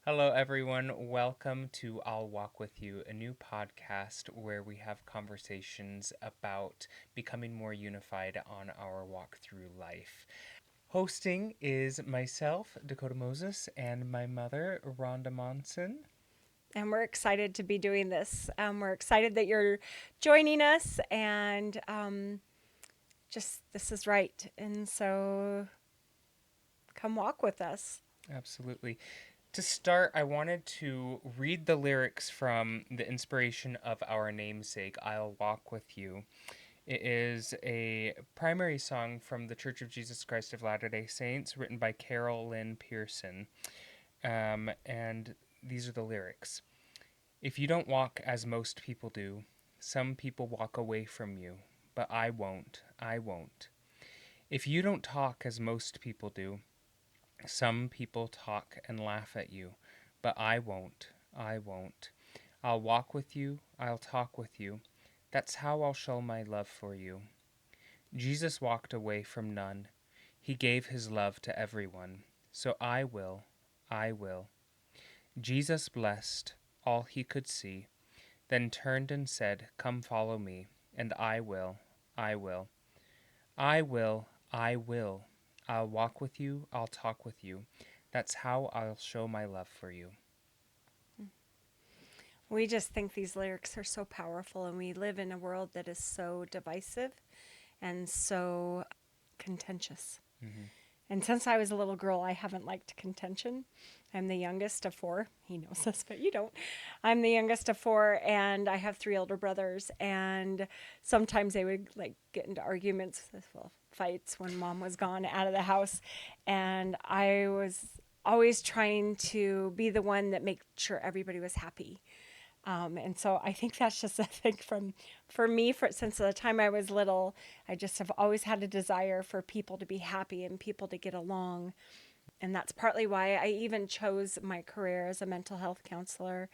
Hello, everyone. Welcome to I'll Walk With You, a new podcast where we have conversations about becoming more unified on our walk through life. Hosting is myself, Dakota Moses, and my mother, Rhonda Monson. And we're excited to be doing this. We're excited that you're joining us, and just this is right. And so come walk with us. Absolutely. To start, I wanted to read the lyrics from the inspiration of our namesake, I'll Walk With You. It is a primary song from the Church of Jesus Christ of Latter day Saints, written by Carol Lynn Pearson. And these are the lyrics. If you don't walk as most people do, some people walk away from you, but I won't, I won't. If you don't talk as most people do, some people talk and laugh at you, but I won't, I won't. I'll walk with you, I'll talk with you. That's how I'll show my love for you. Jesus walked away from none. He gave his love to everyone. So I will, I will. Jesus blessed all he could see, then turned and said, Come follow me, and I will, I will. I will, I will. I'll walk with you, I'll talk with you. That's how I'll show my love for you. We just think these lyrics are so powerful, and we live in a world that is so divisive and so contentious. Mm-hmm. And since I was a little girl, I haven't liked contention. I'm the youngest of four. He knows this, but you don't. I'm the youngest of four, and I have three older brothers. And sometimes they would like get into arguments, well, fights when mom was gone out of the house. And I was always trying to be the one that made sure everybody was happy. And so I think that's just a thing for me since the time I was little. I just have always had a desire for people to be happy and people to get along. And that's partly why I even chose my career as a mental health counselor,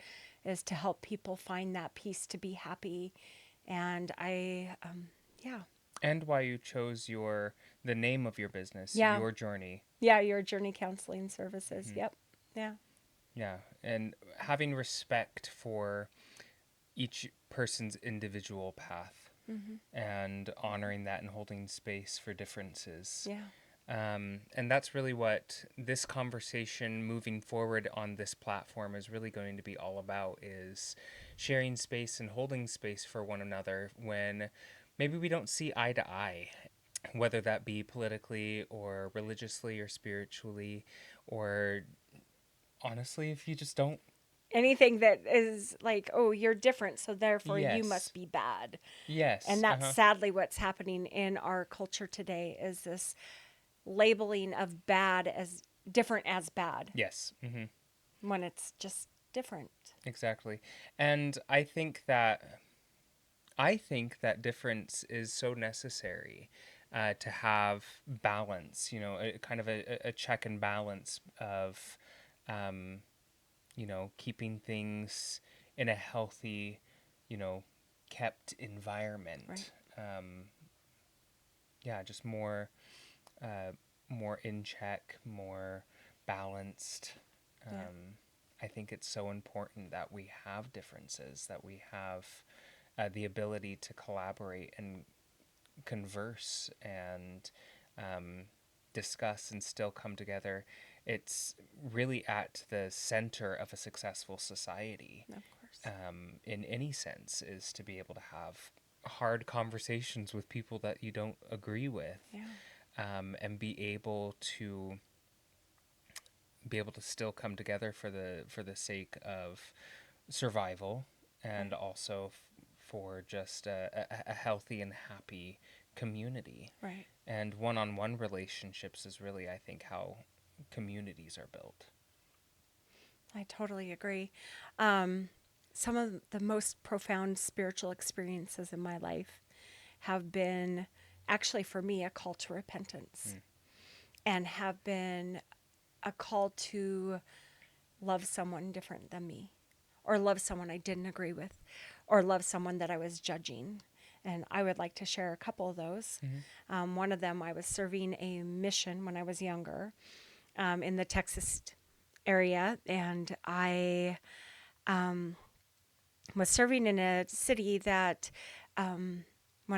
is to help people find that peace to be happy. And yeah, And why you chose the name of your business, yeah, Your Journey. yeah, your journey counseling services. Mm-hmm. Yep. Yeah. Yeah, and having respect for each person's individual path Mm-hmm. and honoring that and holding space for differences. Yeah. And that's really what this conversation moving forward on this platform is really going to be all about, is sharing space and holding space for one another when maybe we don't see eye to eye, whether that be politically or religiously or spiritually, or honestly, if you just don't. Anything that is like, oh, you're different, so therefore you Yes. must be bad. Yes. And Uh that's huh. sadly what's happening in our culture today, is this labeling of bad as different as bad Yes. Mm-hmm. when it's just different. Exactly. And I think that difference is so necessary, to have balance. Kind of a check and balance of, um, keeping things in a healthy, you know, kept Right. environment. Yeah, just uh, more in check, more balanced. Yeah. I think it's so important that we have differences, that we have the ability to collaborate and converse and, um, discuss and still come together. It's really at the center of a successful society, Of course. in any sense, is to be able to have hard conversations with people that you don't agree with, Yeah. and be able to still come together for the sake of survival, and Right. also for just a healthy and happy community. Right. And one-on-one relationships is really, I think, how communities are built. I totally agree. Um, some of the most profound spiritual experiences in my life have been, actually for me, a call to repentance, Mm. and have been a call to love someone different than me, or love someone I didn't agree with, or love someone that I was judging. And I would like to share a couple of those. Mm-hmm. One of them, I was serving a mission when I was younger, in the Texas area, and I was serving in a city that when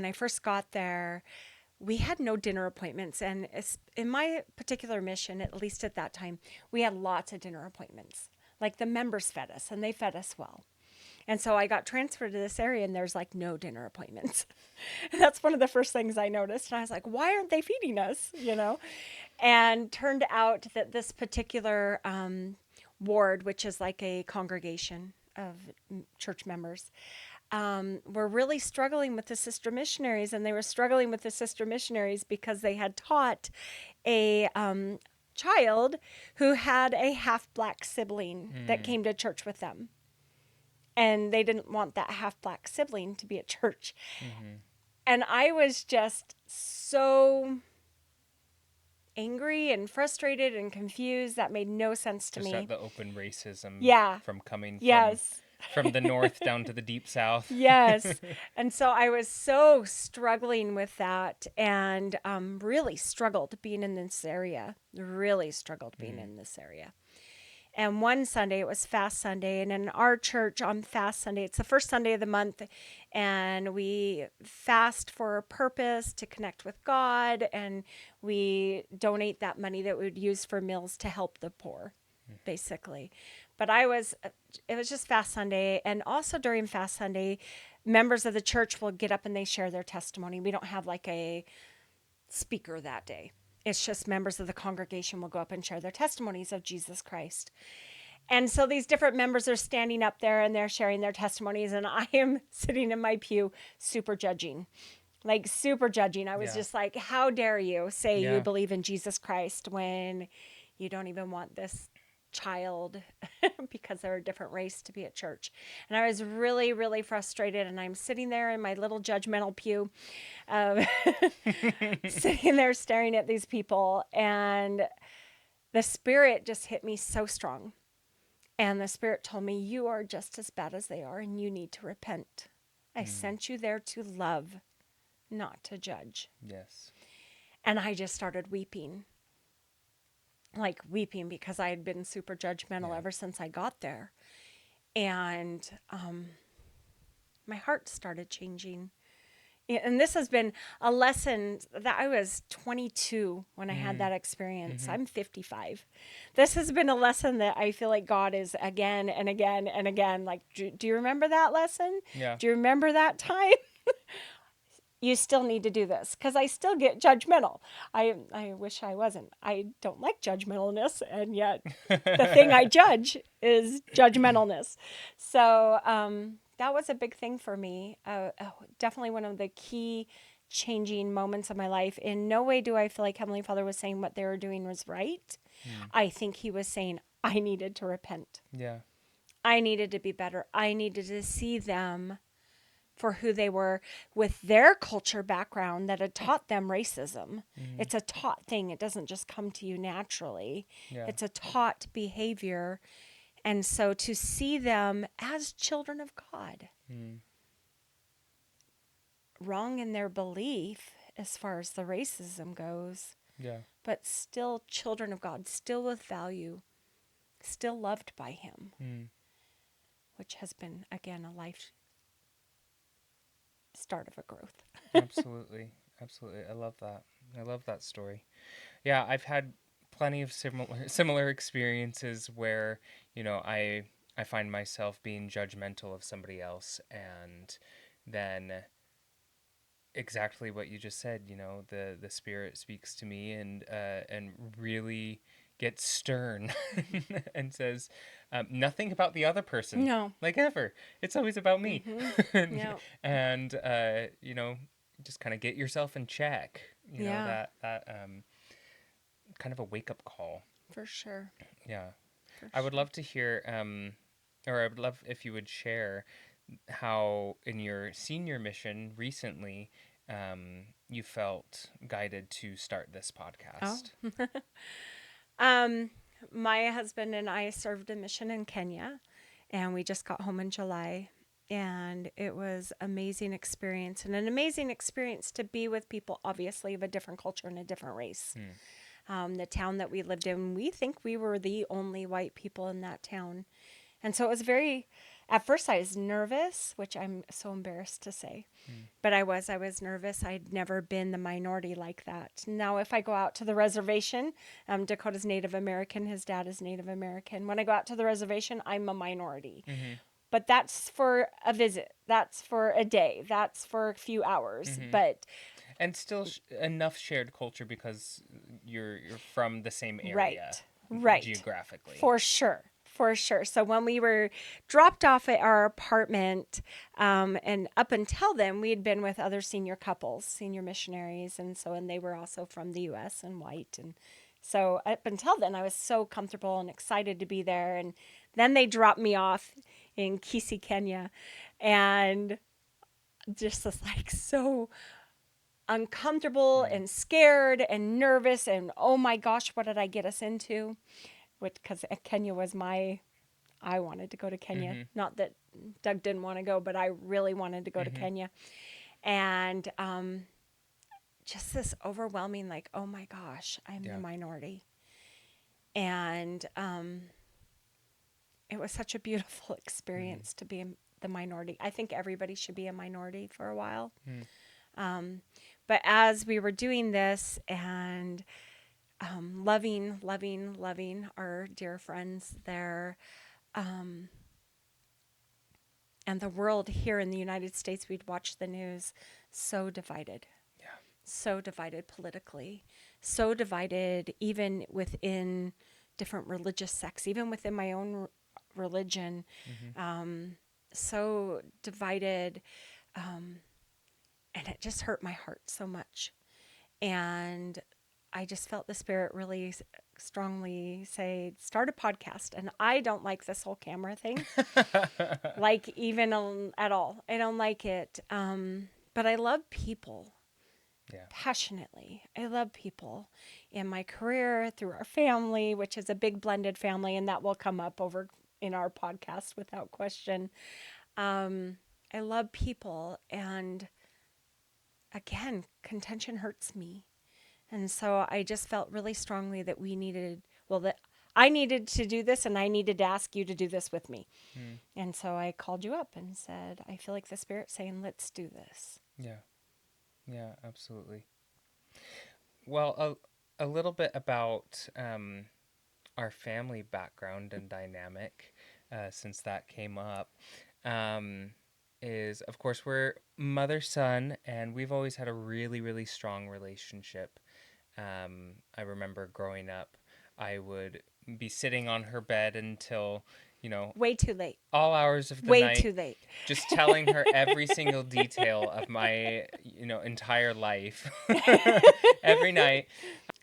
I first got there, we had no dinner appointments. And in my particular mission, at least at that time, we had lots of dinner appointments. Like the members fed us and they fed us well. And so I got transferred to this area and there's like no dinner appointments. And that's one of the first things I noticed. And I was like, why aren't they feeding us? And turned out that this particular ward, which is like a congregation of church members, were really struggling with the sister missionaries. And they were struggling with the sister missionaries because they had taught a child who had a half black sibling that came to church with them. And they didn't want that half black sibling to be at church. And I was just so angry and frustrated and confused. That made no sense to Just me. at the open racism from coming Yes. from the north down to the deep south. Yes. And so I was so struggling with that and really struggled being in this area. Really struggled being in this area. And one Sunday, it was Fast Sunday. And in our church on Fast Sunday, it's the first Sunday of the month. And we fast for a purpose to connect with God. And we donate that money that we would use for meals to help the poor, basically. But it was just Fast Sunday. And also during Fast Sunday, members of the church will get up and they share their testimony. We don't have like a speaker that day. It's just members of the congregation will go up and share their testimonies of Jesus Christ. And so these different members are standing up there and they're sharing their testimonies. And I am sitting in my pew, super judging. I was just like, how dare you say you believe in Jesus Christ when you don't even want this child because they're a different race to be at church. And I was really, really frustrated. And I'm sitting there in my little judgmental pew, sitting there staring at these people. And the Spirit just hit me so strong. And the Spirit told me, you are just as bad as they are and you need to repent. I sent you there to love, not to judge. Yes. And I just started weeping. Weeping because I had been super judgmental ever since I got there. And my heart started changing. And this has been a lesson that I was 22 when I had that experience. I'm 55. This has been a lesson that I feel like God is again and again and again. Like, do you remember that lesson? Yeah. Do you remember that time? You still need to do this because I still get judgmental. I wish I wasn't. I don't like judgmentalness, and yet the thing I judge is judgmentalness. So that was a big thing for me. Definitely one of the key changing moments of my life. In no way do I feel like Heavenly Father was saying what they were doing was right. I think He was saying I needed to repent. Yeah. I needed to be better. I needed to see them for who they were with their culture background that had taught them racism. It's a taught thing. It doesn't just come to you naturally. Yeah. It's a taught behavior. And so to see them as children of God, wrong in their belief as far as the racism goes, but still children of God, still with value, still loved by Him, which has been, again, a life start of a growth. Absolutely. I love that story. Yeah, I've had plenty of similar experiences where I find myself being judgmental of somebody else, and then exactly what you just said, the Spirit speaks to me and really gets stern and says, nothing about the other person. No. Like ever. It's always about me. Yeah. And, just kind of get yourself in check. That kind of a wake-up call. For sure. Yeah. I would love to hear, or I would love if you would share how in your senior mission recently, you felt guided to start this podcast. My husband and I served a mission in Kenya, and we just got home in July, and it was amazing experience, and an amazing experience to be with people, obviously, of a different culture and a different race. The town that we lived in, we think we were the only white people in that town. And so it was at first I was nervous, which I'm so embarrassed to say, but I was nervous. I'd never been the minority like that. Now, if I go out to the reservation, Dakota's Native American, his dad is Native American. When I go out to the reservation, I'm a minority. But that's for a visit. That's for a day. That's for a few hours. But And still enough shared culture because you're from the same area, right, geographically. for sure. For sure. So when we were dropped off at our apartment, and up until then, we had been with other senior couples, senior missionaries, and they were also from the U.S. and white, and so up until then, I was so comfortable and excited to be there. And then they dropped me off in Kisii, Kenya, and just was like so uncomfortable and scared and nervous, and oh my gosh, what did I get us into? Because Kenya was I wanted to go to Kenya. Not that Doug didn't want to go, but I really wanted to go to Kenya. And just this overwhelming, like, oh my gosh, I'm the minority. And it was such a beautiful experience to be the minority. I think everybody should be a minority for a while. But as we were doing this and loving our dear friends there, and the world here in the United States, we'd watch the news, so divided. So divided politically, so divided even within different religious sects, even within my own religion, so divided, and it just hurt my heart so much. And I just felt the Spirit really strongly say, start a podcast. And I don't like this whole camera thing, like even at all. I don't like it. But I love people. Passionately. I love people in my career, through our family, which is a big blended family, and that will come up over in our podcast without question. I love people, and again, contention hurts me. And so I just felt really strongly that that I needed to do this, and I needed to ask you to do this with me. And so I called you up and said, I feel like the Spirit's saying, let's do this. Yeah, absolutely. Well, a little bit about our family background and dynamic, since that came up, is, of course, we're mother-son, and we've always had a really, really strong relationship. I remember growing up, I would be sitting on her bed until, way too late. all hours of the Way night, too late. just telling her every single detail of my, entire life every night.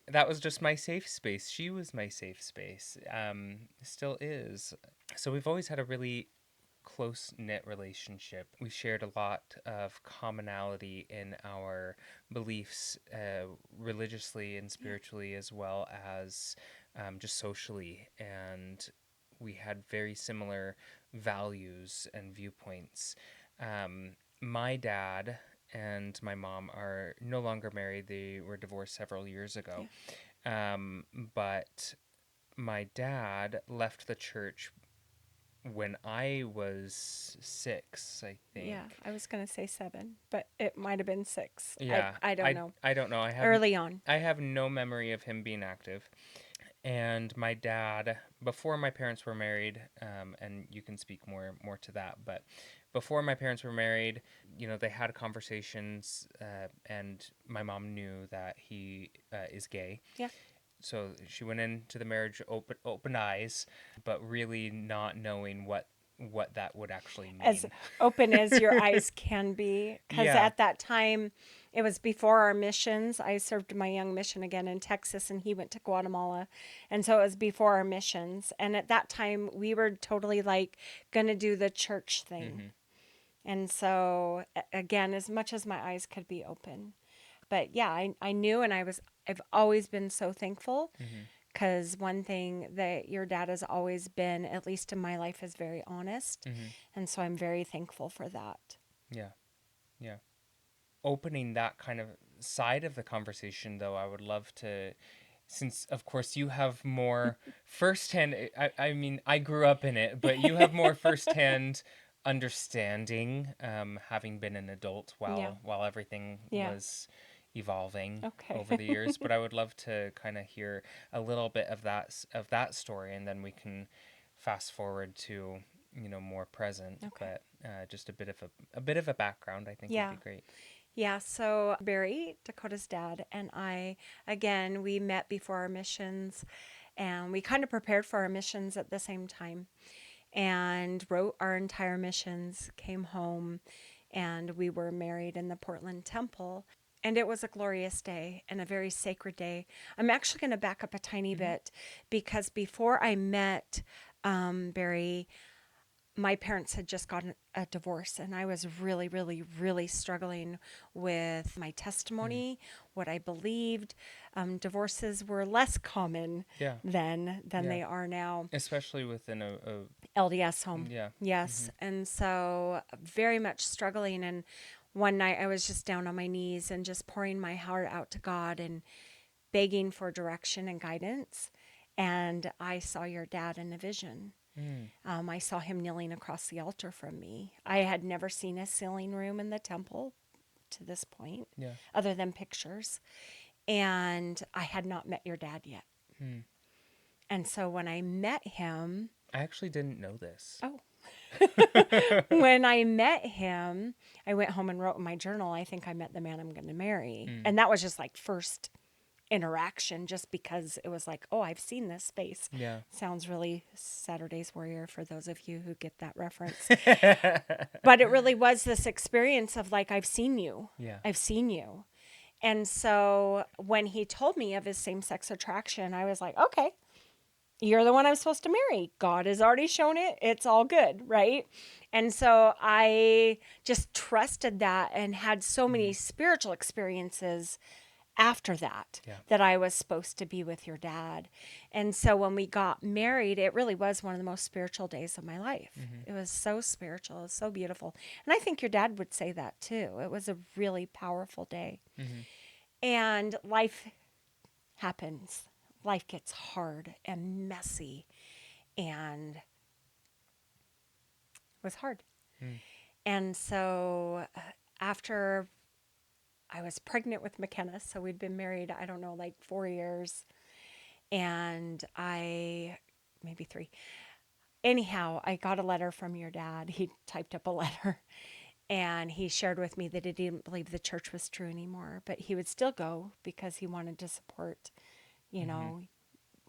That was just my safe space. She was my safe space. Still is. So we've always had a really close-knit relationship. We shared a lot of commonality in our beliefs, religiously and spiritually, as well as just socially. And we had very similar values and viewpoints. My dad and my mom are no longer married. They were divorced several years ago. But my dad left the church when I was 6, I think. Yeah, I was going to say 7, but it might have been 6. Yeah, I don't know. I don't know. Early on. I have no memory of him being active. And my dad, before my parents were married, and you can speak more to that, but before my parents were married, they had conversations, and my mom knew that he is gay. Yeah. So she went into the marriage open eyes, but really not knowing what that would actually mean. As open as your eyes can be. Because at that time, it was before our missions. I served my young mission again in Texas, and he went to Guatemala. And so it was before our missions. And at that time, we were totally like going to do the church thing. And so, again, as much as my eyes could be open. But yeah, I knew, and I've always been so thankful, because one thing that your dad has always been, at least in my life, is very honest. And so I'm very thankful for that. Yeah. Opening that kind of side of the conversation, though, I would love to since of course you have more firsthand, I mean, I grew up in it, but you have more firsthand understanding, having been an adult Yeah. while everything Yeah. was evolving Okay. over the years. But I would love to kind of hear a little bit of that story, and then we can fast forward to, more present. Okay. But just a bit of a background, I think, would Yeah. be great. Yeah. So Barry, Dakota's dad, and I, again, we met before our missions and we kind of prepared for our missions at the same time and wrote our entire missions, came home, and we were married in the Portland Temple. And it was a glorious day and a very sacred day. I'm actually going to back up a tiny Hmm. bit because before I met Barry, my parents had just gotten a divorce, and I was really, really, really struggling with my Hmm. testimony, what I believed. Divorces were less common Yeah, than yeah. they are now. Especially within a LDS home, yeah. Hmm. yes, and so very much struggling. And one night I was just down on my knees and just pouring my heart out to God and begging for direction and guidance. And I saw your dad in a vision. Mm. I saw him kneeling across the altar from me. I had never seen a sealing room in the temple to this point, Yeah. other than pictures. And I had not met your dad yet. Hmm. And so when I met him, I actually didn't know this. oh, when I met him, I went home and wrote in my journal, I think I met the man I'm going to marry. Mm. And that was just like first interaction, just because it was like, oh, I've seen this face. Yeah. Sounds really Saturday's Warrior for those of you who get that reference. But it really was this experience of like, I've seen you. Yeah. I've seen you. And so when he told me of his same sex attraction, I was like, okay, you're the one I'm supposed to marry. God has already shown it. It's all good, right? And so I just trusted that and had so many Hmm. spiritual experiences after that Yeah. that I was supposed to be with your dad. And so when we got married, it really was one of the most spiritual days of my life. Hmm. It was so spiritual, it was so beautiful. And I think your dad would say that too. It was a really powerful day. Hmm. And life happens. Life gets hard and messy and it was hard. Mm. And so after I was pregnant with McKenna, so we'd been married, I don't know, like 4 years. And maybe 3. Anyhow, I got a letter from your dad. He typed up a letter and he shared with me that he didn't believe the church was true anymore, but he would still go because he wanted to support, you Hmm. know,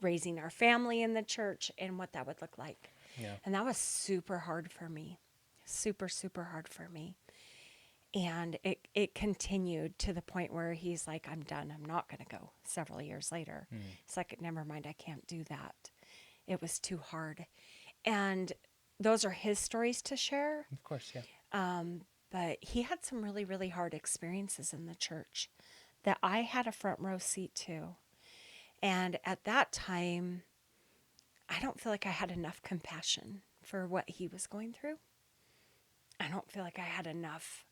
raising our family in the church and what that would look like. Yeah. And that was super hard for me. Super, super hard for me. And it continued to the point where he's like, I'm done. I'm not going to go several years later. Mm. It's like, never mind. I can't do that. It was too hard. And those are his stories to share. Of course. Yeah. But he had some really, really hard experiences in the church that I had a front row seat to. And at that time, I don't feel like I had enough compassion for what he was going through. I don't feel like I had enough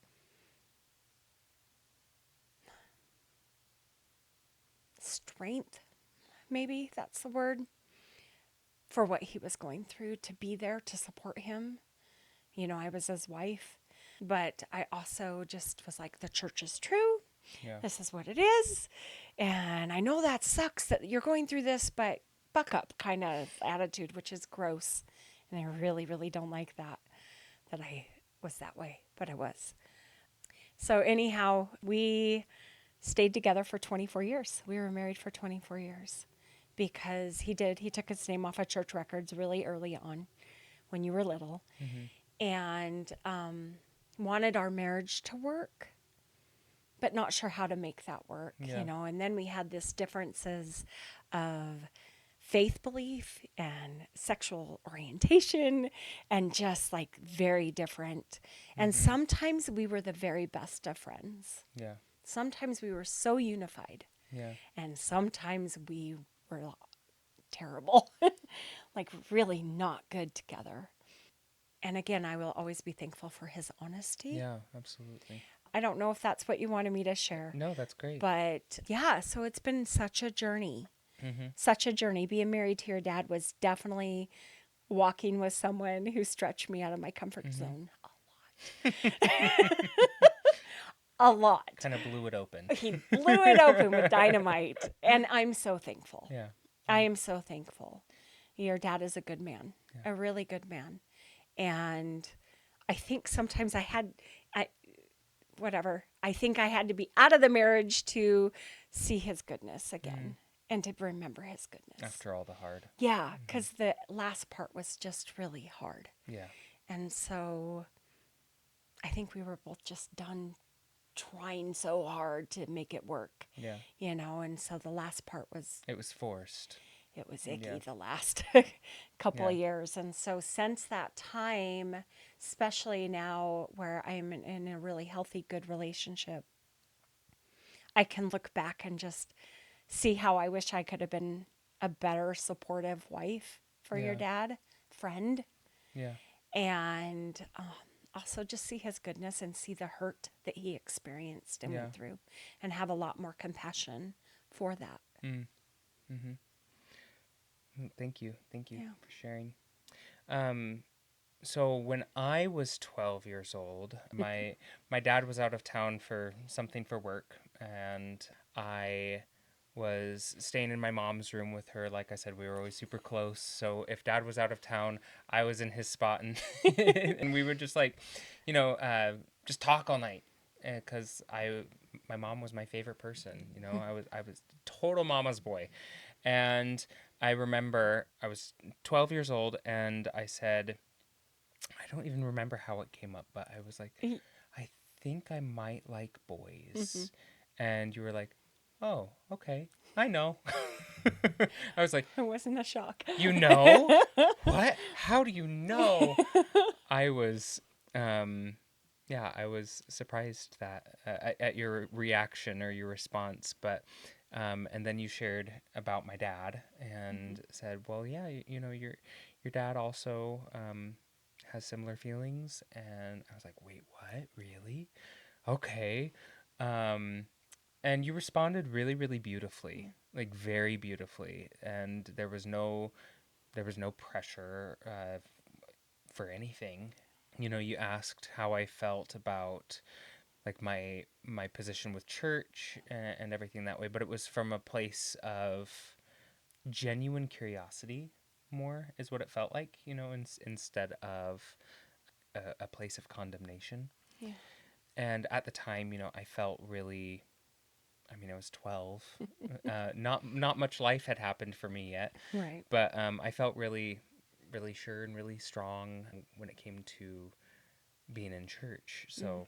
strength, maybe that's the word, for what he was going through to be there to support him. You know, I was his wife, but I also just was like, the church is true. Yeah. This is what it is. And I know that sucks that you're going through this, but buck up kind of attitude, which is gross. And I really, really don't like that I was that way, but I was. So, anyhow, we stayed together for 24 years. We were married for 24 years because he took his name off of church records really early on when you were little Hmm. and wanted our marriage to work, but not sure how to make that work, Yeah. And then we had this differences of faith belief and sexual orientation and just like very different. And Hmm. sometimes we were the very best of friends. Yeah. Sometimes we were so unified, Yeah. and sometimes we were terrible, like really not good together. And again, I will always be thankful for his honesty. Yeah. Absolutely. I don't know if that's what you wanted me to share, No, that's great. but yeah, so it's been such a journey. Mm-hmm. Such a journey. Being married to your dad was definitely walking with someone who stretched me out of my comfort zone a lot. Kind of blew it open. He blew it open with dynamite. And I'm so thankful. Yeah. I am so thankful. Your dad is a good man, Yeah. a really good man. And I think sometimes I, whatever, I think I had to be out of the marriage to see his goodness again and to remember his goodness. After all the hard. Yeah, because the last part was just really hard. Yeah. And so I think we were both just done trying so hard to make it work, Yeah. and so the last part was, It was forced. it was icky Yeah. the last couple of Yeah. years. And so since that time, especially now where I'm in a really healthy, good relationship, I can look back and just see how I wish I could have been a better supportive wife for your Yeah. dad, friend, Yeah. and also just see his goodness and see the hurt that he experienced and Yeah. went through, and have a lot more compassion for that. Thank you. Thank you Yeah. for sharing. So when I was 12 years old, my dad was out of town for something for work, and I was staying in my mom's room with her. Like I said, we were always super close. So if dad was out of town, I was in his spot, and and we would just like, just talk all night. Because my mom was my favorite person. I was total mama's boy, and I remember I was 12 years old, and I said, I don't even remember how it came up, but I was like, I think I might like boys. And you were like, oh, okay. I know. I was like, It wasn't a shock. you know? What? How do you know? I was, I was surprised that at your reaction or your response, but and then you shared about my dad and said, well, yeah, your dad also has similar feelings, and I was like, wait, what? Really? Okay. Um, and you responded really, really beautifully, like very beautifully, and there was no pressure for anything. You asked how I felt about like my position with church and everything that way, but it was from a place of genuine curiosity, more is what it felt like, instead of a place of condemnation. Yeah. And at the time, I felt really, I mean, I was 12. Not much life had happened for me yet, Right. but I felt really, really sure and really strong when it came to being in church. So,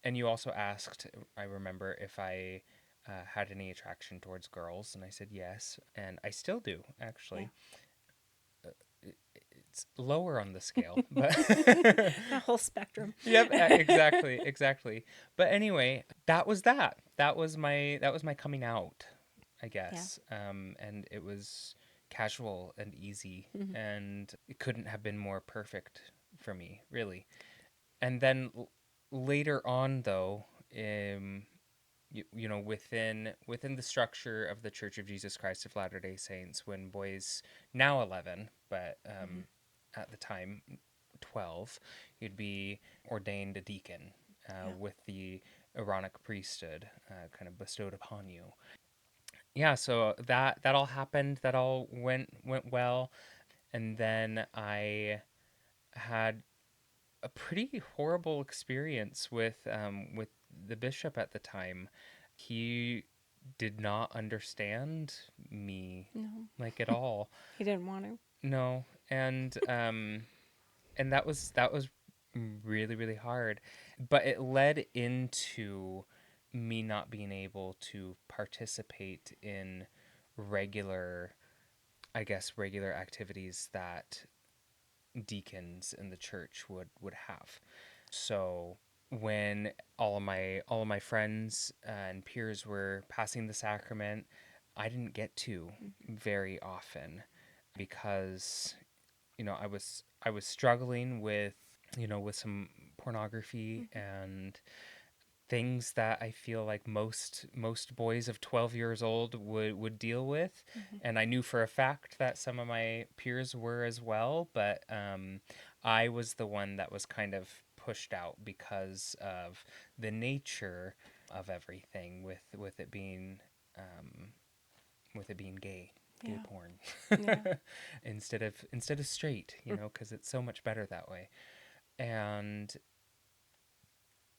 and you also asked, I remember, if I had any attraction towards girls, and I said yes, and I still do, actually. It's lower on the scale, but A whole spectrum. yep, exactly, exactly. But anyway, that was that. That was my coming out, I guess. And it was casual and easy, and it couldn't have been more perfect for me, really. And then later on, though, within the structure of the Church of Jesus Christ of Latter-day Saints, when boys, now 11, but at the time 12, you'd be ordained a deacon with the Aaronic priesthood kind of bestowed upon you. Yeah, so that all happened. That all went well, and then I had a pretty horrible experience with the bishop at the time. He did not understand me, No, like, at all. he didn't want to. No, and that was really, really hard. But it led into me not being able to participate in regular, I guess, regular activities that deacons in the church would have. So when all of my friends and peers were passing the sacrament, I didn't get to very often because I was struggling with with some pornography, and things that I feel like most boys of 12 years old would deal with, Mhm. and I knew for a fact that some of my peers were as well, but I was the one that was kind of pushed out because of the nature of everything with it being gay, gay Yeah. porn, Yeah. instead of straight, because it's so much better that way. And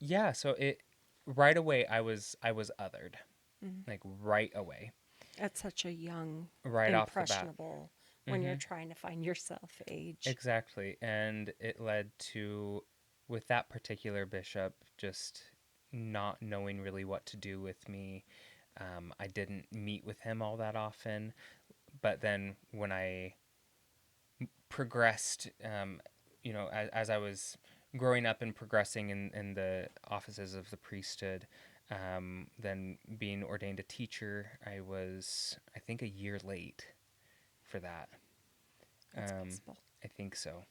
yeah, so it right away I was othered, Mhm. like right away, At such a young, right off the bat. impressionable, when you're Hmm. trying to find yourself age. Exactly, and it led to, with that particular bishop, just not knowing really what to do with me. I didn't meet with him all that often, but then when I progressed, as I was growing up and progressing in the offices of the priesthood, then being ordained a teacher, I was, I think, a year late for that. That's Um, possible. I think so.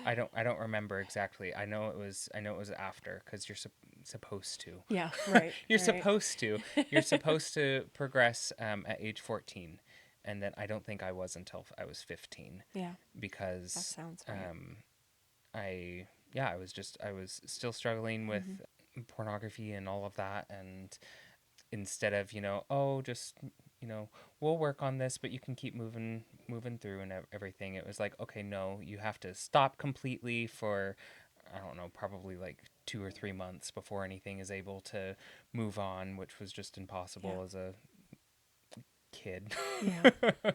I don't remember exactly. I know it was after, because you're supposed to. Yeah, right, You're right. supposed to. You're supposed to progress at age 14, and then I don't think I was until I was 15, Yeah, that because sounds right. I was still struggling with Hmm. pornography and all of that, and instead of, oh, just, you know we'll work on this, but you can keep moving through and everything, it was like, okay, no, you have to stop completely for, I don't know, probably like 2 or 3 months before anything is able to move on, which was just Yeah, impossible as a kid. yeah. um,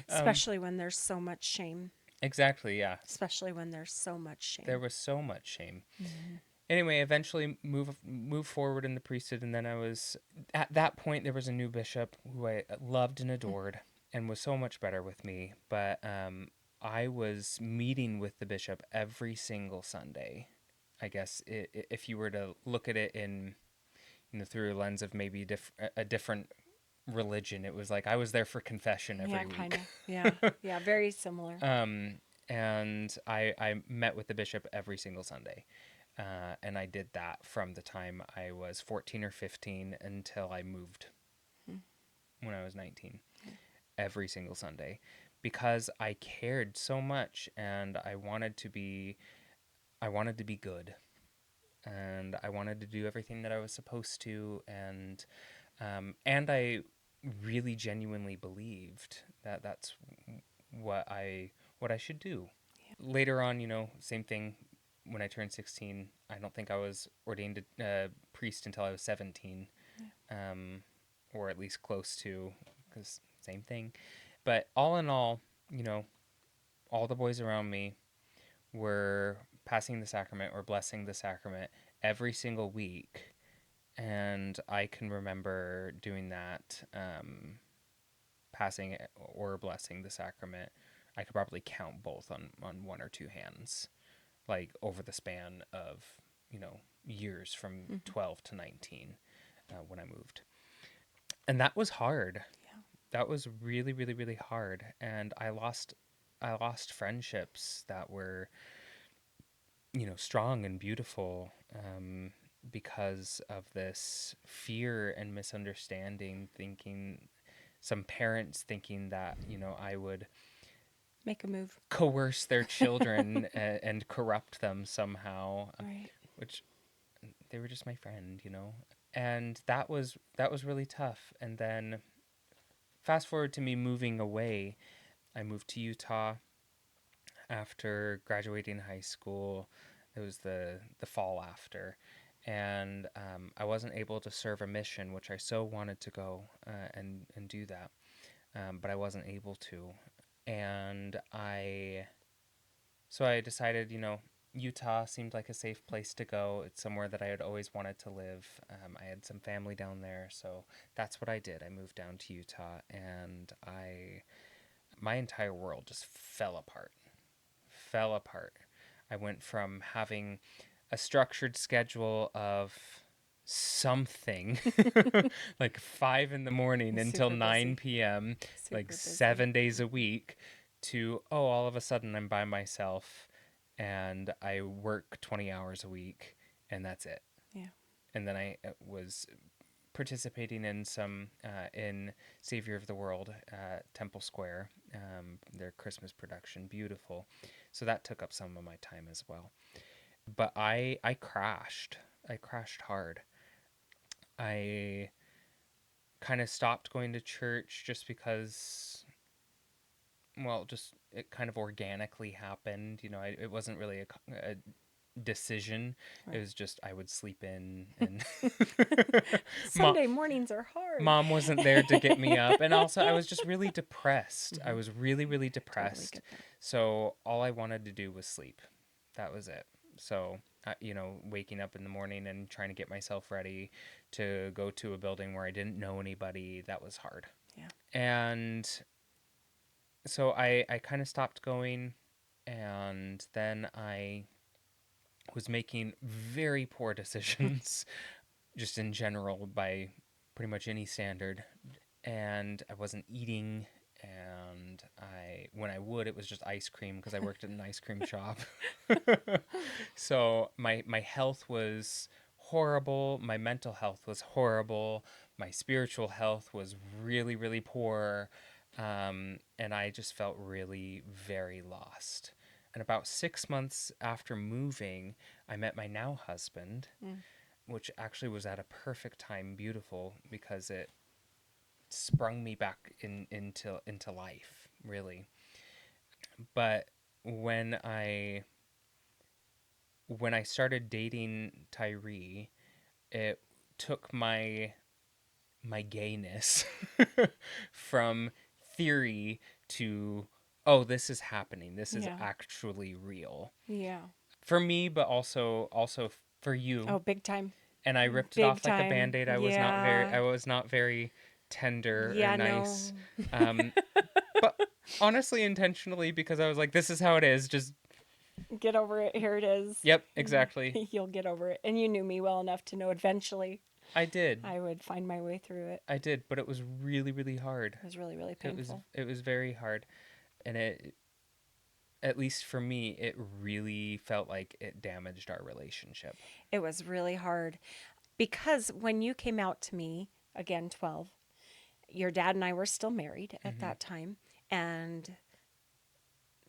Especially when there's so much shame. exactly, yeah. Especially when there's so much There shame. was so much shame. Hmm. Anyway, eventually move forward in the priesthood, and then I was, at that point, there was a new bishop who I loved and adored and was so much better with me, but I was meeting with the bishop every single Sunday. I guess if you were to look at it in, through a lens of maybe a different religion, it was like I was there for confession Yeah, every kind week. of. Yeah, yeah, very similar. um, and I met with the bishop every single Sunday. And I did that from the time I was 14 or 15 until I moved Mm. when I was 19, Yeah. every single Sunday, because I cared so much, and I wanted to be good, and I wanted to do everything that I was supposed to, and I really genuinely believed that that's what I should do. Later on, same thing. When I turned 16, I don't think I was ordained a priest until I was 17, Yeah. um, or at least close to, because same thing. But all in all, you know, all the boys around me were passing the sacrament or blessing the sacrament every single week. And I can remember doing that, passing or blessing the sacrament. I could probably count both on one or two hands, like over the span of, years from Hmm. 12 to 19, when I moved. And that was hard. Yeah. That was really, really, really hard. And I lost friendships that were, strong and beautiful, because of this fear and misunderstanding, thinking, some parents thinking that, I would Make a move. coerce their children and corrupt them somehow, Right. which, they were just my friend. And that was really tough. And then fast forward to me moving away. I moved to Utah after graduating high school. It was the fall after, and I wasn't able to serve a mission, which I so wanted to go, and do that, but I wasn't able to, and I decided, Utah seemed like a safe place to go. It's somewhere that I had always wanted to live. I had some family down there, so that's what I did. I moved down to Utah, and my entire world just fell apart. Fell apart. I went from having a structured schedule of something like 5 in the morning until Super busy. 9 p.m., like Super busy. 7 days a week, to, oh, all of a sudden I'm by myself and I work 20 hours a week, and that's it. Yeah. And then I was participating in some in Savior of the World Temple Square, their Christmas production, beautiful. So that took up some of my time as well. But I crashed. I crashed hard. I kind of stopped going to church just because, well, just it kind of organically happened. It wasn't really a decision. It Right. was just I would sleep in, and mom, Sunday mornings are hard. mom wasn't there to get me up. And also, I was just really depressed. I Hmm. was really, really Totally depressed. get that. So all I wanted to do was sleep. That was it. So, waking up in the morning and trying to get myself ready to go to a building where I didn't know anybody, that was hard. Yeah. And so I kind of stopped going. And then I was making very poor decisions, just in general, by pretty much any standard. And I wasn't eating, and when I would, it was just ice cream because I worked at an ice cream shop. So my health was horrible, my mental health was horrible, my spiritual health was really, really poor, and I just felt really very lost. And about 6 months after moving, I met my now husband, Mm. which actually was at a perfect time, beautiful, because it sprung me back into life, really. But when I when I started dating Tyree, it took my gayness from theory to, oh, this is happening. This is Yeah. actually real Yeah. for me, but also for you. Oh, big time. And I ripped it Big off like a time. band-aid. Yeah. I was not very tender or Yeah, nice. no. Um, but honestly, intentionally, because I was like, this is how it is. Just, Get over it. Here it is. yep, exactly. You'll get over it. And you knew me well enough to know eventually I did. I would find my way through it. I did, but it was really, really hard. It was really, really It was painful. it was very hard, and it, at least for me, it really felt like it damaged our relationship. It was really hard because when you came out to me, again, 12, your dad and I were still married at Hmm. that time. And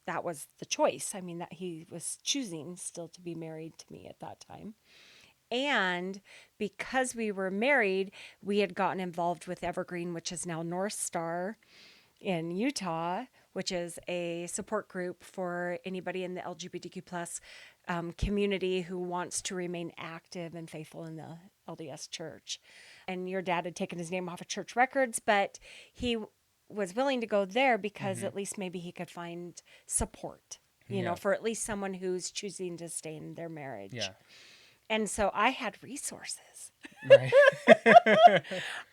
that was the choice. I mean, that he was choosing still to be married to me at that time. And because we were married, we had gotten involved with Evergreen, which is now North Star in Utah, which is a support group for anybody in the LGBTQ plus community who wants to remain active and faithful in the LDS church. And your dad had taken his name off of church records, but he was willing to go there because Hmm. at least maybe he could find support, Yeah. for at least someone who's choosing to stay in their marriage. Yeah. And so I had resources. Right.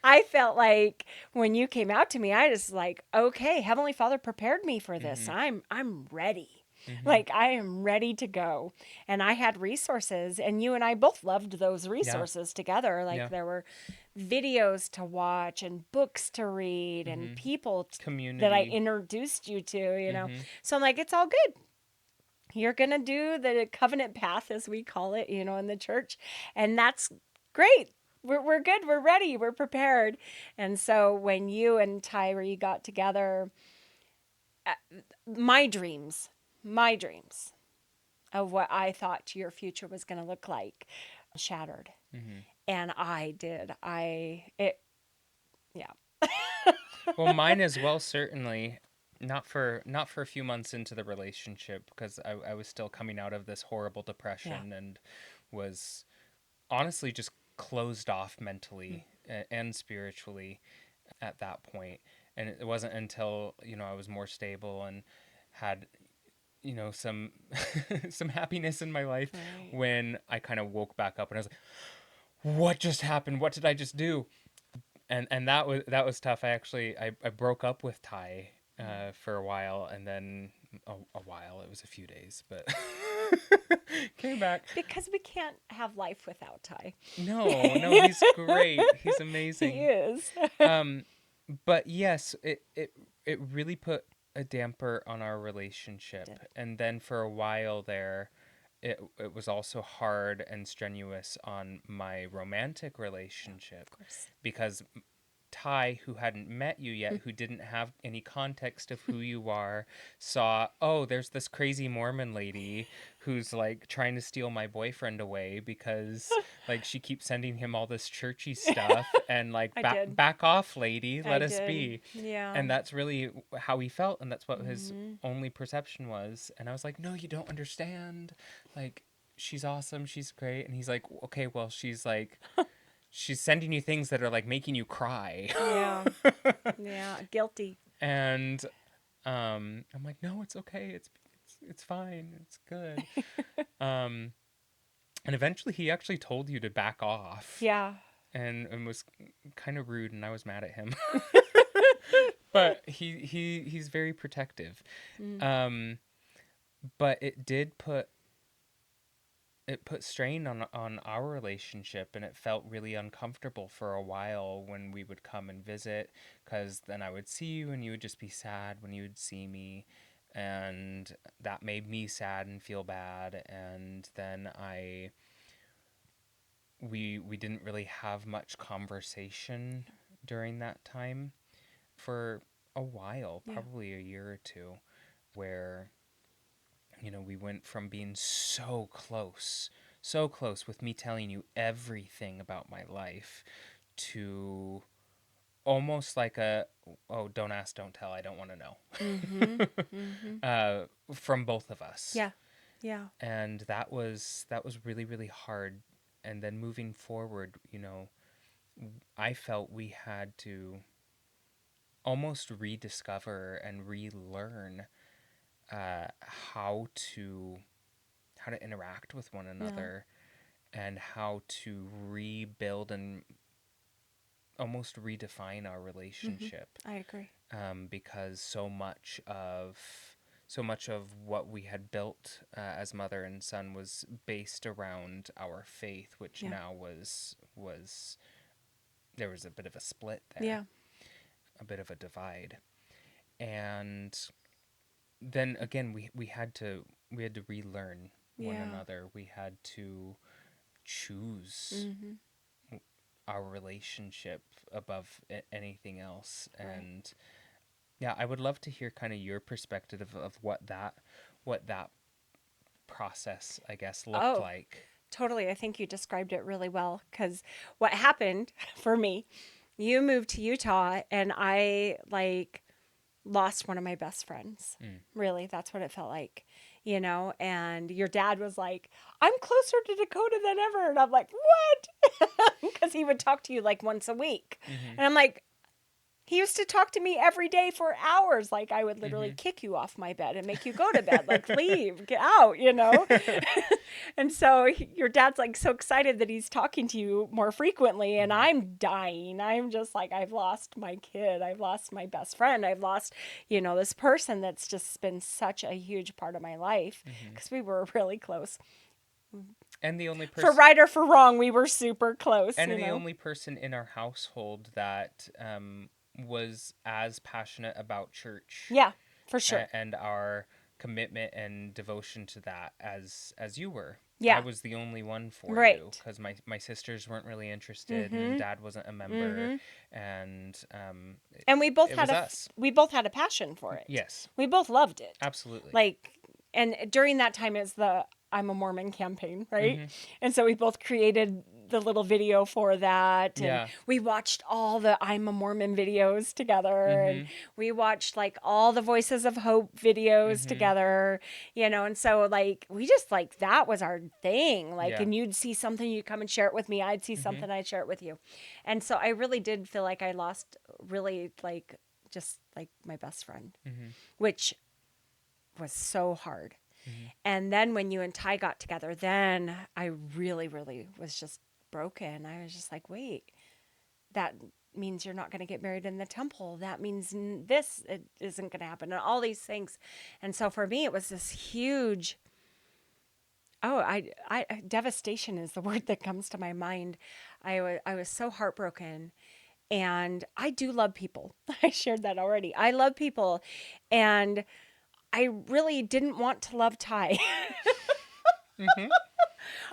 I felt like when you came out to me, I was like, okay, Heavenly Father prepared me for this. Hmm. I'm ready. Hmm. Like I am ready to go. And I had resources, and you and I both loved those Yeah. resources together. Like Yeah. there were videos to watch and books to read and Hmm. people that I Community. introduced you to. Hmm. So I'm like, it's all good. You're going to do the covenant path, as we call it, in the church. And that's great. We're good. We're ready. We're prepared. And so when you and Tyree got together, my dreams of what I thought your future was going to look like shattered. Hmm. And I did. Yeah. Well, mine as well, certainly. Not for a few months into the relationship, because I was still coming out of this horrible Yeah. depression and was honestly just closed off mentally and spiritually at that point. And it wasn't until I was more stable and had some some happiness in my life Right. when I kind of woke back up and I was like, what just happened? What did I just do? And that was tough. I broke up with Ty for a while, and then a while, it was a few days, but came back. Because we can't have life without Ty. No, no, he's great. He's He amazing. is. Um, but yes, it really put a damper on our relationship. Did. And then for a while there, it was also hard and strenuous on my romantic relationship Of course. because Ty, who hadn't met you yet, who didn't have any context of who you are, saw, oh, there's this crazy Mormon lady who's like trying to steal my boyfriend away because like she keeps sending him all this churchy stuff and like I did. back off, lady, I let us did. be. Yeah. And that's really how he felt, and that's what his Mm-hmm. only perception was. And I was like, no, you don't understand. Like, she's awesome, she's great. And he's like, okay, well, she's sending you things that are like making you cry. Yeah. Yeah. Guilty. And I'm like, no, it's okay. It's fine. It's good. Um, and eventually he actually told you to back off Yeah. and was kind of rude, and I was mad at him. But he's very protective. Mm. Um, but it put strain on our relationship, and it felt really uncomfortable for a while when we would come and visit, because then I would see you and you would just be sad when you would see me, and that made me sad and feel bad. And then we didn't really have much conversation during that time for a while, Yeah. probably a year or two, where we went from being so close with me telling you everything about my life to almost like oh, don't ask, don't tell, I don't want to Mm-hmm. know. Mm-hmm. From both of us. Yeah. Yeah. And that was really, really hard. And then moving forward, I felt we had to almost rediscover and relearn uh, how to how to interact with one Yeah. another, and how to rebuild and almost redefine our Mm-hmm. relationship, I agree. because so much of what we had built as mother and son was based around our faith, which Yeah. now was there was a bit of a split there, Yeah. a bit of a divide. And then again, we had to relearn one Yeah. another. We had to choose Mm-hmm. our relationship above anything else. Right. And yeah, I would love to hear kind of your perspective of what that process, I guess, looked Oh, like. totally. I think you described it really well because what happened for me, you moved to Utah and I like lost one of my best friends. Mm. Really, that's what it felt like, And your dad was like, I'm closer to Dakota than ever. And I'm like, what? Because he would talk to you like once a week. Mm-hmm. And I'm like, he used to talk to me every day for hours. Like, I would literally Mm-hmm. kick you off my bed and make you go to bed. Like, leave, get out. And so your dad's like so excited that he's talking to you more frequently. And I'm dying. I'm just like, I've lost my kid. I've lost my best friend. I've lost, this person that's just been such a huge part of my life Mm-hmm. because we were really close. And the only For person right or for wrong, we were super close, and the only person in our household that was as passionate about church, Yeah, for sure. and our commitment and devotion to that as you were. I Yeah. was the only one for you Right. because my sisters weren't really interested, and Mm-hmm. dad wasn't a member, Mm-hmm. and And it was us. we both had a passion for it. Yes, We both loved it. absolutely. Like, and during that time is the I'm a Mormon campaign, right? Mm-hmm. And so we both created the little video for that, and Yeah. we watched all the I'm a Mormon videos together, and Mm-hmm. we watched like all the Voices of Hope videos Mm-hmm. together, and so like we just like that was our thing, like, Yeah. and you'd see something, you'd come and share it with me, I'd see Mm-hmm. something, I'd share it with you, and so I really did feel like I lost really like just like my best friend, Mm-hmm. which was so hard. Mm-hmm. And then when you and Ty got together, then I really, really was just broken. I was just like, wait, that means you're not going to get married in the temple. That means this it isn't going to happen, and all these things. And so for me, it was this huge. Oh, I devastation is the word that comes to my mind. I was so heartbroken, and I do love people. I shared that already. I love people, and I really didn't want to love Ty. Mm-hmm.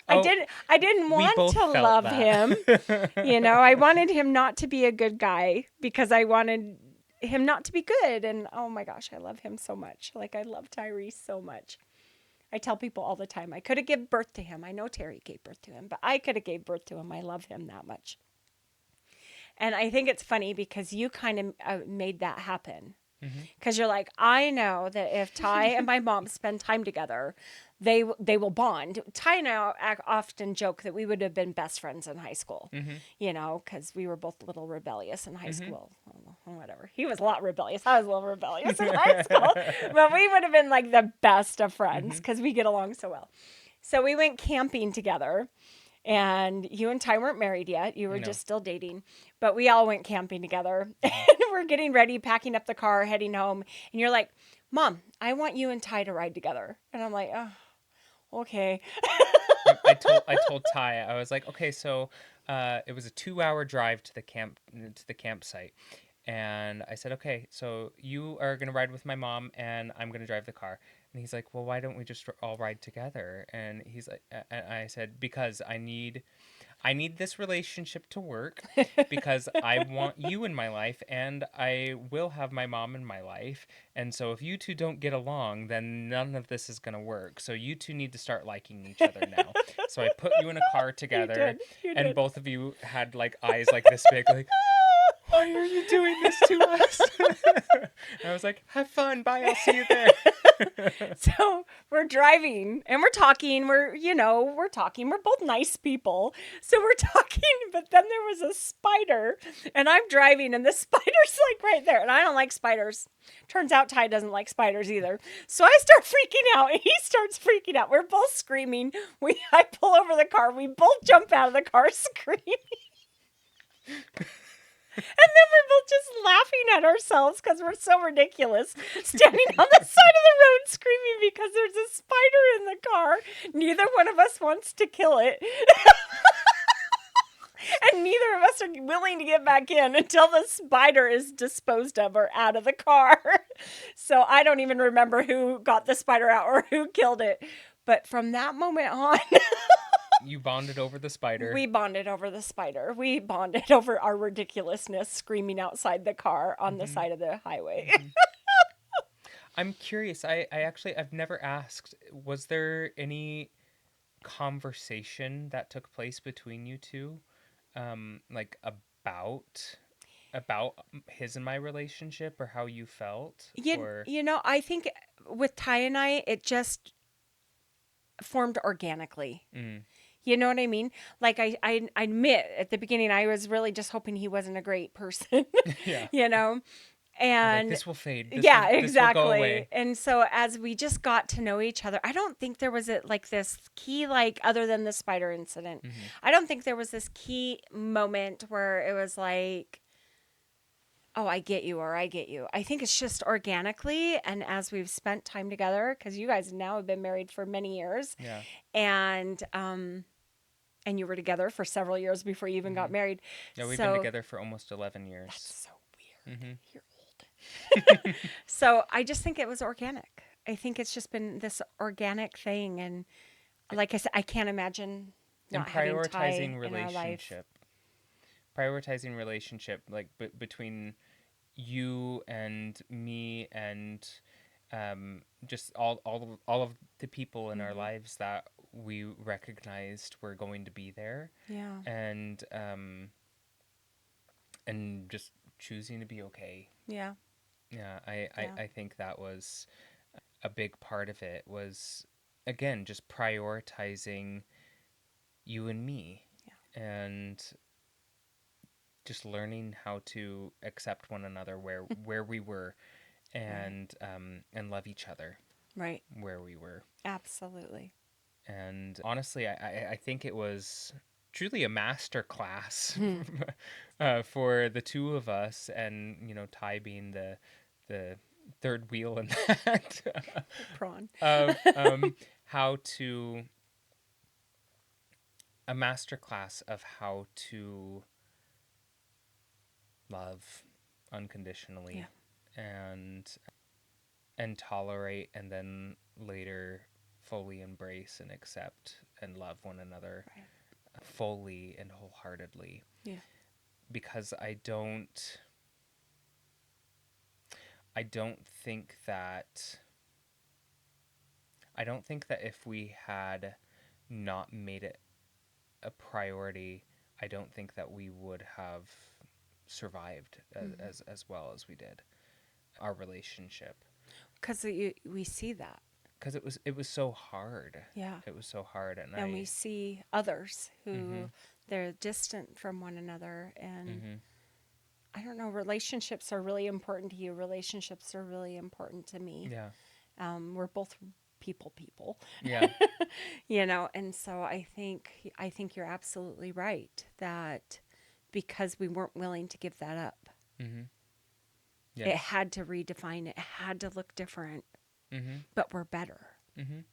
I Oh, didn't I didn't we want both to felt love him. You know, that. I wanted him not to be a good guy because I wanted him not to be good. And oh my gosh, I love him so much. Like, I love Tyree so much. I tell people all the time, I could have given birth to him. I know Terry gave birth to him, but I could have gave birth to him. I love him that much. And I think it's funny because you kind of made that happen. Mm-hmm. Because you're like, I know that if Ty and my mom spend time together, they will bond. Ty and I often joke that we would have been best friends in high school, Mm-hmm. you know, because we were both a little rebellious in high Mm-hmm. school. Whatever. He was a lot rebellious. I was a little rebellious in high school, but we would have been like the best of friends Mm-hmm. because we get along so well. So we went camping together, and you and Ty weren't married yet. You were No. just still dating. But we all went camping together. And Mm-hmm. we're getting ready, packing up the car, heading home. And you're like, Mom, I want you and Ty to ride together. And I'm like, oh, okay. Yep. I told Ty, I was like, okay, so it was a 2-hour drive to the campsite. And I said, okay, so you are going to ride with my mom and I'm going to drive the car. And he's like, well, why don't we just all ride together? And he's like, and I said, because I need this relationship to work because I want you in my life and I will have my mom in my life. And so if you two don't get along, then none of this is going to work. So you two need to start liking each other now. So I put you in a car You together did. You and did. both of you had like eyes like this big, like, why are you doing this to us? And I was like, have fun. Bye. I'll see you there. So we're driving and we're talking. We're talking. We're both nice people. So we're talking, but then there was a spider and I'm driving and the spider's like right there. And I don't like spiders. Turns out Ty doesn't like spiders either. So I start freaking out and he starts freaking out. We're both screaming. I pull over the car. We both jump out of the car screaming. And then we're both just laughing at ourselves because we're so ridiculous, standing on the side of the road screaming because there's a spider in the car. Neither one of us wants to kill it. And neither of us are willing to get back in until the spider is disposed of or out of the car. So I don't even remember who got the spider out or who killed it. But from that moment on, You bonded over the spider. we bonded over the spider. We bonded over our ridiculousness screaming outside the car on the Mm-hmm. side of the highway. Mm-hmm. I'm curious. I've never asked, was there any conversation that took place between you two? Like about his and my relationship or how you felt or I think with Ty and I, it just formed organically. mm, You know what I mean? Like I admit at the beginning, I was really just hoping he wasn't a great person, yeah. you know? You're like, And this will fade. yeah, This will go exactly. away. And so as we just got to know each other, I don't think there was like this key, like other than the spider incident, Mm-hmm. I don't think there was this key moment where it was like, oh, I get you, or I get you. I think it's just organically. And as we've spent time together, because you guys now have been married for many years, Yeah. and you were together for several years before you even Mm-hmm. got married. Yeah, we've been So together for almost 11 years. that's so weird. Mm-hmm. You're old. So I just think it was organic. I think it's just been this organic thing. And like I said, I can't imagine And not having Ty prioritizing in our life. relationship. Prioritizing relationship, like between you and me and just all of the people in our Hmm. lives that we recognized were going to be there, Yeah. and just choosing to be okay. Yeah. Yeah, I, I, Yeah. I think that was a big part of it was, again, just prioritizing you and me and just learning how to accept one another where we were Right. and love each other Right. where we were. Absolutely. And honestly, I think it was truly a master class Hmm. for the two of us, and Ty being the third wheel in that Prawn. of how to a master class of how to love Yeah. unconditionally and tolerate and then later fully embrace and accept and love one another Right. fully and wholeheartedly. Yeah. Because I don't think that if we had not made it a priority, I don't think that we would have survived Mm-hmm. as well as we did our relationship, Because we see that. because it was so hard. Yeah. It was so hard, and And we see others who Mhm. they're distant from one another. And Mhm. I don't know, relationships are really important to you. Relationships are really important to me. Yeah. We're both people, Yeah. and so I think you're absolutely right that because we weren't willing to give that up, Mhm. it Yes. had to redefine, it had to look different, Mhm. but we're better. Mhm.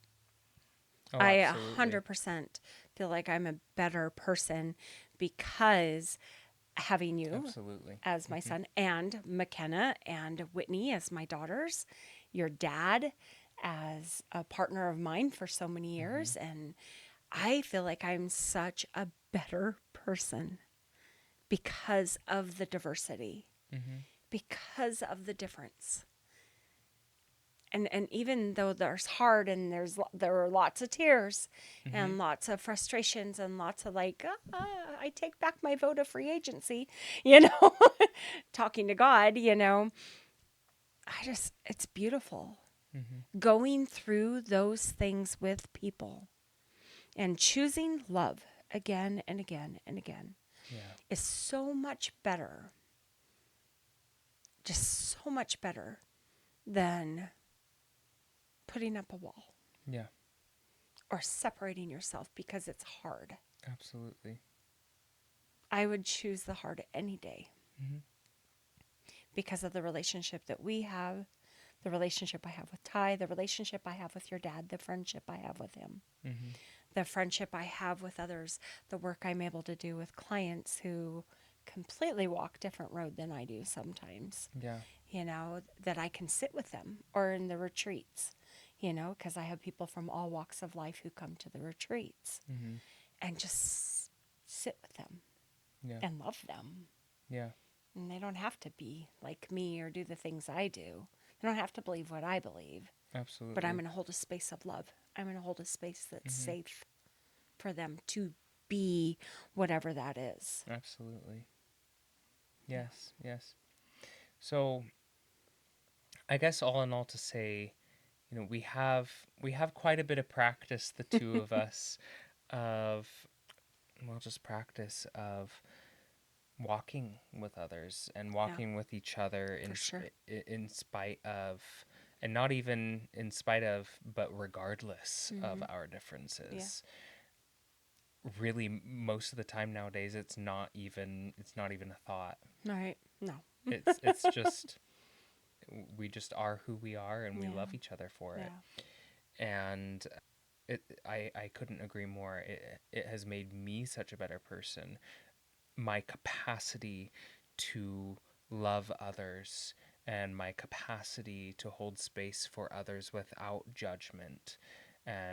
Oh, I absolutely. 100% feel like I'm a better person because having you Absolutely. as my Mhm. son and McKenna and Whitney as my daughters, your dad as a partner of mine for so many Mhm. years. And I feel like I'm such a better person because of the diversity, Mhm. because of the difference. And even though there's hard and there are lots of tears Mhm. and lots of frustrations and lots of like, I take back my vote of free agency, talking to God, it's beautiful Mhm. going through those things with people and choosing love again and again and again Yeah. is so much better, just so much better than putting up a wall Yeah. or separating yourself because it's hard. Absolutely. I would choose the hard any day Mhm. because of the relationship that we have, the relationship I have with Ty, the relationship I have with your dad, the friendship I have with him, Mhm. the friendship I have with others, the work I'm able to do with clients who completely walk different road than I do sometimes, Yeah. that I can sit with them or in the retreats, because I have people from all walks of life who come to the retreats Mhm. and just sit with them Yeah. and love them. Yeah. And they don't have to be like me or do the things I do. They don't have to believe what I believe. But I'm Absolutely. going to hold a space of love. I'm going to hold a space that's Mhm. safe for them to be whatever that is. Absolutely. Yeah. Yes. Yes. So, I guess all in all to say, we have quite a bit of practice, the two of us, of well, just practice of walking with others and Yeah, walking with each other for sure. in spite of, and not even in spite of, but regardless of Mm-hmm. our Yeah. differences. Really, most of the time nowadays, it's not even a thought. All right. No. It's just we just are who we are, and we Yeah. love each other for it. Yeah. And I couldn't agree more. It has made me such a better person. My capacity to love others and my capacity to hold space for others without judgment,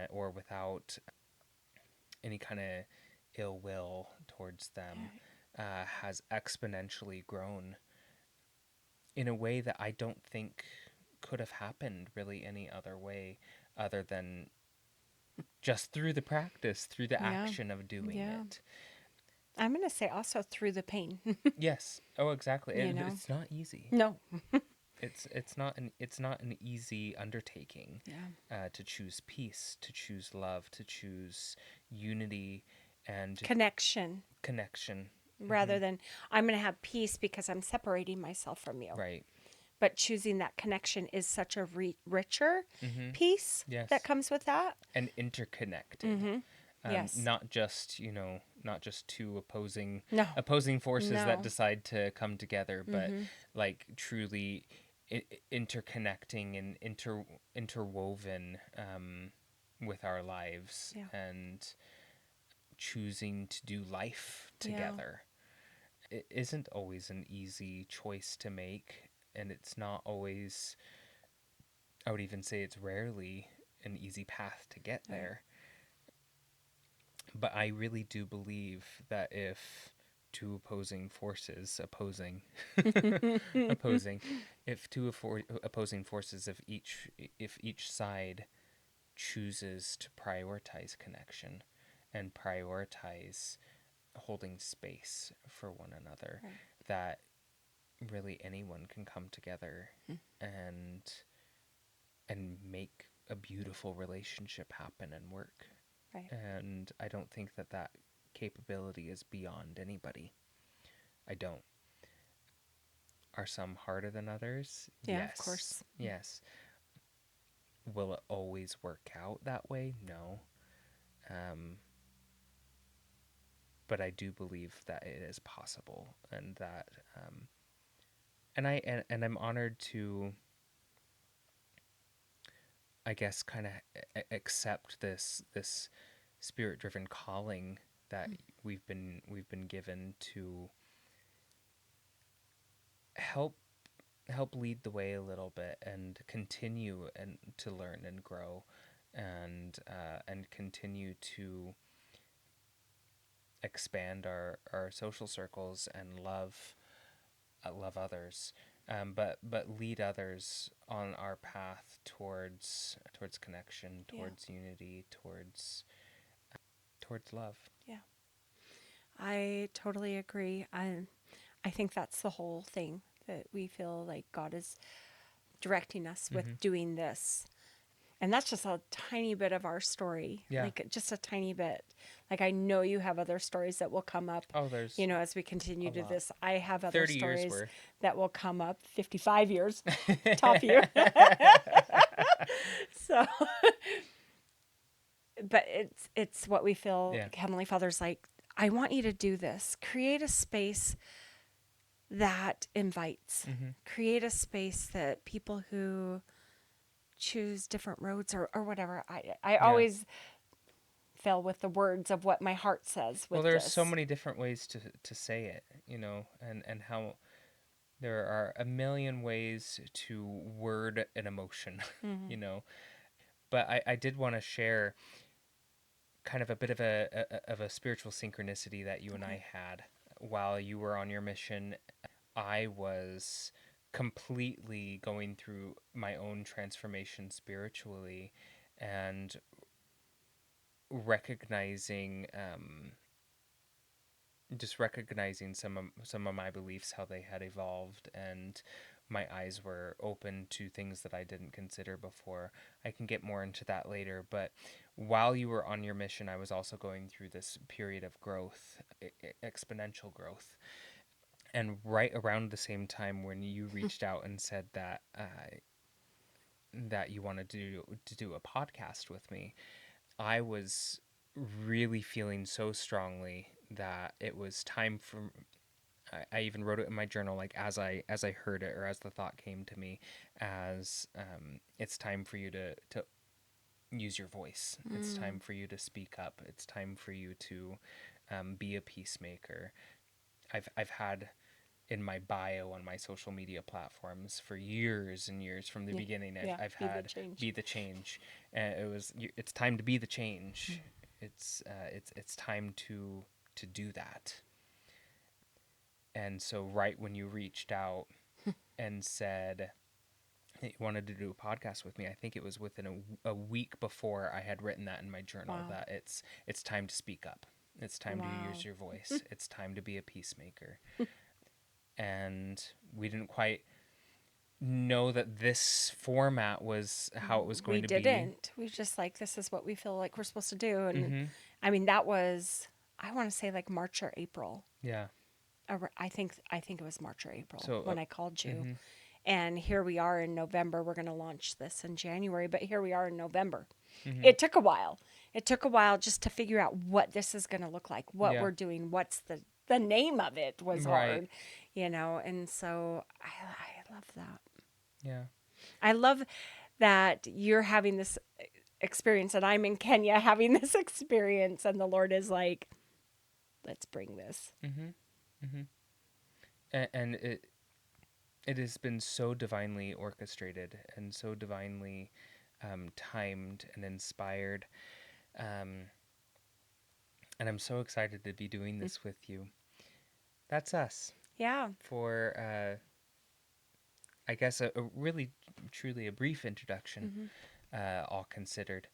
or without any kind of ill will towards them, Right. has exponentially grown in a way that I don't think could have happened really any other way, other than just through the practice, through the Yeah. action of doing Yeah. it. I'm going to say also through the pain, Yes. Oh, exactly. you know? It's not easy. No. It's not an easy undertaking, Yeah. to choose peace, to choose love, to choose unity and Connection connection. Hmm. rather than I'm going to have peace because I'm separating myself from you. Right. But choosing that connection is such a richer Hmm. piece that Yes. comes with that. And interconnected. Yes. Not just two opposing No. opposing forces that No. decide to come together, but like truly interconnecting and interwoven, with our lives, Yeah. and choosing to do life Yeah. together. It isn't always an easy choice to make, and it's not always, I would even say it's rarely an easy path to get Right. there. But I really do believe that if two opposing forces opposing if opposing forces if each side chooses to prioritize connection and prioritize holding space for one another, Right. that really anyone can come together and make a beautiful relationship happen and work. Right. And I don't think that that capability is beyond anybody. I don't. Are some harder than others? Yeah, of Yes. course. Yes. Will it always work out that way? No. Um, but I do believe that it is possible, and that, and I'm honored to, I guess, kind of accept this spirit driven calling that we've been given to help lead the way a little bit and continue and to learn and grow and continue to expand our social circles and love others, but lead others on our path towards connection, Yeah. towards unity, towards love. Yeah. I totally agree. I think that's the whole thing, that we feel like God is directing us with Mm-hmm. doing this. And that's just a tiny bit of our story, Yeah. like just a tiny bit. Like, I know you have other stories that will come up, Oh, there's as we continue a to lot. this. I have other 30 years stories worth. that will come up, 55 years, top you. So, but it's what we feel. Yeah. Heavenly Father's like, I want you to do this. Create a space that invites. Mm-hmm. Create a space that people who choose different roads or whatever. I Yeah. always fail with the words of what my heart says Well, with there's this. so many different ways to say it, and how there are a million ways to word an emotion, Mm-hmm. you know. But I did want to share kind of a bit of a spiritual synchronicity that you and Okay. I had while you were on your mission. I was completely going through my own transformation spiritually, and recognizing just recognizing some of my beliefs, how they had evolved, and my eyes were open to things that I didn't consider before. I can get more into that later, but while you were on your mission, I was also going through this period of growth, exponential growth. And right around the same time when you reached out and said that you wanted to do a podcast with me, I was really feeling so strongly that it was time for. I even wrote it in my journal, like as I heard it, or as the thought came to me, as it's time for you to use your voice. It's time for you to speak up. It's time for you to be a peacemaker. I've had in my bio on my social media platforms for years and years from the Yeah. beginning. I've Yeah. I've Be the had change. be the change, and it's time to be the change. It's time to do that. And so right when you reached out and said that you wanted to do a podcast with me, I think it was within a week before I had written that in my journal, Wow. that it's time to speak up. It's time to use Wow. your voice. It's time to be a peacemaker. And we didn't quite know that this format was how it was We going to be. didn't. We just like, this is what we feel like we're supposed to do. And Mm-hmm. I mean, that was, I want to say like March or April. Yeah. I think it was March or April So, when I called you. mm-hmm. And here we are in November. We're going to launch this in January, but here we are in November. Mm-hmm. It took a while. It took a while just to figure out what this is going to look like, what Yeah. we're doing, what's the name of it was Right. hard, and so I love that. Yeah. I love that you're having this experience and I'm in Kenya having this experience, and the Lord is like, let's bring this. Mm-hmm. Mm-hmm. And it has been so divinely orchestrated and so divinely timed and inspired. Um, and I'm so excited to be doing this with you. That's us Yeah. for, I guess, a really, truly a brief introduction, Mm-hmm. all considered.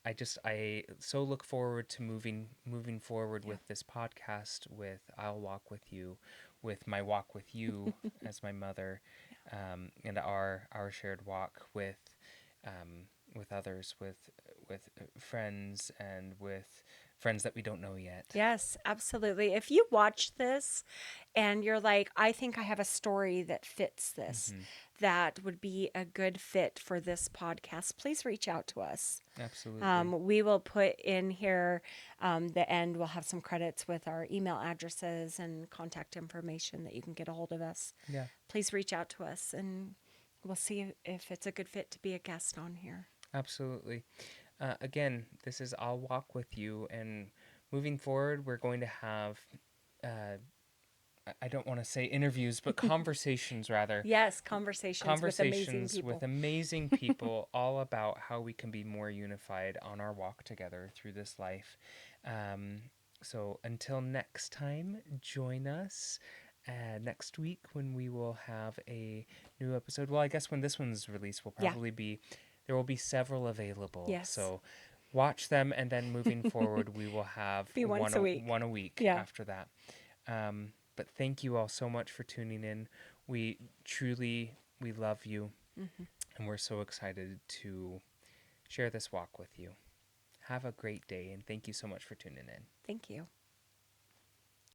I so look forward to moving forward Yeah. with this podcast, with I'll Walk With You, with my walk with you as my mother, and our shared walk with others, with friends, and with friends that we don't know yet. Yes, absolutely. If you watch this and you're like, I think I have a story that fits this, Hmm. that would be a good fit for this podcast, please reach out to us. Absolutely. We will put in here the end, we'll have some credits with our email addresses and contact information that you can get a hold of us. Yeah. Please reach out to us and we'll see if it's a good fit to be a guest on here. Absolutely. Again, this is I'll Walk With You, and moving forward, we're going to have. I don't want to say interviews, but conversations rather. Yes, conversations with amazing Conversations with people. amazing people all about how we can be more unified on our walk together through this life. Um, so until next time, join us next week when we will have a new episode. Well, I guess when this one's released, will Yeah. probably be there will be several available. Yes. So watch them, and then moving forward, we will have Be once a week. one a week Yeah. after that. But thank you all so much for tuning in. We truly we love you, Mm-hmm. and we're so excited to share this walk with you. Have a great day, and thank you so much for tuning in. Thank you.